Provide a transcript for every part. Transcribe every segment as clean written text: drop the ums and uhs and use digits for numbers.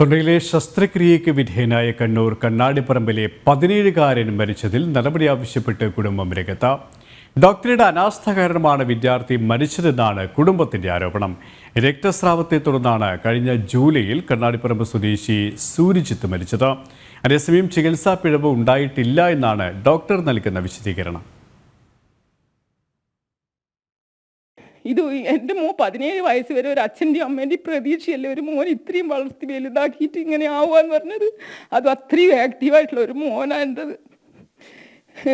തൊണ്ടയിലെ ശസ്ത്രക്രിയയ്ക്ക് വിധേയനായ കണ്ണൂർ കണ്ണാടിപ്പറമ്പിലെ 17-കാരൻ മരിച്ചതിൽ നടപടി ആവശ്യപ്പെട്ട് കുടുംബം രംഗത്ത്. ഡോക്ടറുടെ അനാസ്ഥ കാരണമാണ് വിദ്യാർത്ഥി മരിച്ചതെന്നാണ് കുടുംബത്തിന്റെ ആരോപണം. രക്തസ്രാവത്തെ തുടർന്നാണ് കഴിഞ്ഞ ജൂലൈയിൽ കണ്ണാടിപ്പറമ്പ് സ്വദേശി സൂര്യജിത്ത് മരിച്ചത്. അതേസമയം ചികിത്സാ പിഴവ് ഉണ്ടായിട്ടില്ല എന്നാണ് ഡോക്ടർ നൽകുന്ന വിശദീകരണം. ഇത് എൻ്റെ മോൻ 17 വയസ്സ് വരെ ഒരു അച്ഛൻ്റെയും അമ്മേൻ്റെയും പ്രതീക്ഷയല്ലേ ഒരു മോൻ ഇത്രയും വളർത്തി വലുതാക്കിയിട്ട് ഇങ്ങനെ ആവുകയെന്ന് പറഞ്ഞത്. അത് അത്രയും ആക്റ്റീവായിട്ടുള്ള ഒരു മോനാണ്ടത്.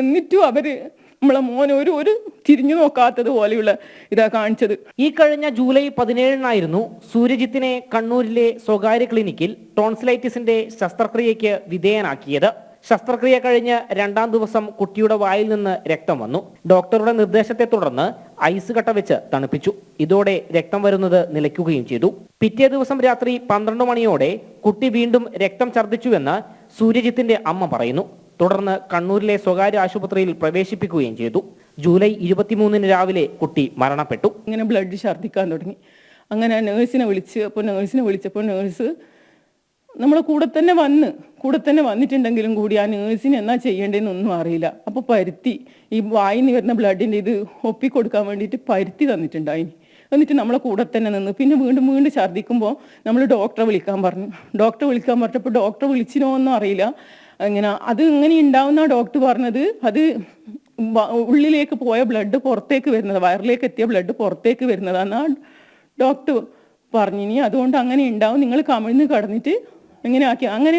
എന്നിട്ടും അവര് നമ്മളെ മോൻ ഒരു തിരിഞ്ഞു നോക്കാത്തത് പോലെയുള്ള ഇതാ കാണിച്ചത്. ഈ കഴിഞ്ഞ ജൂലൈ 17-നായിരുന്നു സൂര്യജിത്തിനെ കണ്ണൂരിലെ സ്വകാര്യ ക്ലിനിക്കിൽ ടോൺസിലൈറ്റിസിന്റെ ശസ്ത്രക്രിയയ്ക്ക് വിധേയനാക്കിയത്. ശസ്ത്രക്രിയ കഴിഞ്ഞ് 2-ാം ദിവസം കുട്ടിയുടെ വായിൽ നിന്ന് രക്തം വന്നു. ഡോക്ടറുടെ നിർദ്ദേശത്തെ തുടർന്ന് ഐസ് കട്ട വെച്ച് തണുപ്പിച്ചു. ഇതോടെ രക്തം വരുന്നത് നിലയ്ക്കുകയും ചെയ്തു. പിറ്റേ ദിവസം രാത്രി 12 മണിയോടെ കുട്ടി വീണ്ടും രക്തം ഛർദ്ദിച്ചുവെന്ന് സൂര്യജിത്തിന്റെ അമ്മ പറയുന്നു. തുടർന്ന് കണ്ണൂരിലെ സ്വകാര്യ ആശുപത്രിയിൽ പ്രവേശിപ്പിക്കുകയും ചെയ്തു. ജൂലൈ 23-ന് രാവിലെ കുട്ടി മരണപ്പെട്ടു. ഇങ്ങനെ ബ്ലഡ് ഛർദ്ദിക്കാൻ തുടങ്ങി. അങ്ങനെ നേഴ്സിനെ വിളിച്ചപ്പോൾ നേഴ്സ് നമ്മളെ കൂടെ തന്നെ വന്നിട്ടുണ്ടെങ്കിലും കൂടി ആ നേഴ്സിന് എന്നാ ചെയ്യേണ്ടതെന്നൊന്നും അറിയില്ല. അപ്പോൾ പരുത്തി ഈ വായിന്ന് വരുന്ന ബ്ലഡിൻ്റെ ഇത് ഒപ്പിക്കൊടുക്കാൻ വേണ്ടിയിട്ട് പരുത്തി തന്നിട്ടുണ്ടായിന്. എന്നിട്ട് നമ്മളെ കൂടെ തന്നെ നിന്ന് പിന്നെ വീണ്ടും ഛർദ്ദിക്കുമ്പോൾ നമ്മൾ ഡോക്ടറെ വിളിക്കാൻ പറഞ്ഞപ്പോൾ ഡോക്ടർ വിളിച്ചിനോ ഒന്നും അറിയില്ല. അത് ഇങ്ങനെ ഉണ്ടാവുന്ന ഡോക്ടർ പറഞ്ഞത് അത് ഉള്ളിലേക്ക് പോയ ബ്ലഡ് പുറത്തേക്ക് വരുന്നത്, വയറിലേക്ക് എത്തിയ ബ്ലഡ് പുറത്തേക്ക് വരുന്നതാണെന്നാണ് ഡോക്ടർ പറഞ്ഞിനി. അതുകൊണ്ട് അങ്ങനെ ഉണ്ടാവും, നിങ്ങൾ കമിഴ്ന്ന് കടന്നിട്ട് എങ്ങനെ ആക്കി. അങ്ങനെ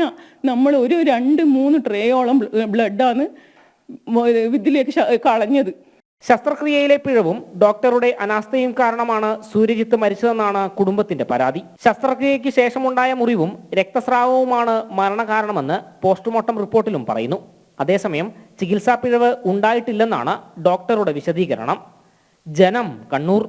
നമ്മൾ ഒരു 2-3 ട്രേയോളം ബ്ലഡാണ് ഇതിലേക്ക് കളഞ്ഞത്. ശസ്ത്രക്രിയയിലെ പിഴവും ഡോക്ടറുടെ അനാസ്ഥയും കാരണമാണ് സൂര്യജിത്ത് മരിച്ചതെന്നാണ് കുടുംബത്തിന്റെ പരാതി. ശസ്ത്രക്രിയയ്ക്ക് ശേഷമുണ്ടായ മുറിവും രക്തസ്രാവവുമാണ് മരണകാരണമെന്ന് പോസ്റ്റ്മോർട്ടം റിപ്പോർട്ടിലും പറയുന്നു. അതേസമയം ചികിത്സാ പിഴവ് ഉണ്ടായിട്ടില്ലെന്നാണ് ഡോക്ടറുടെ വിശദീകരണം. ജനം, കണ്ണൂർ.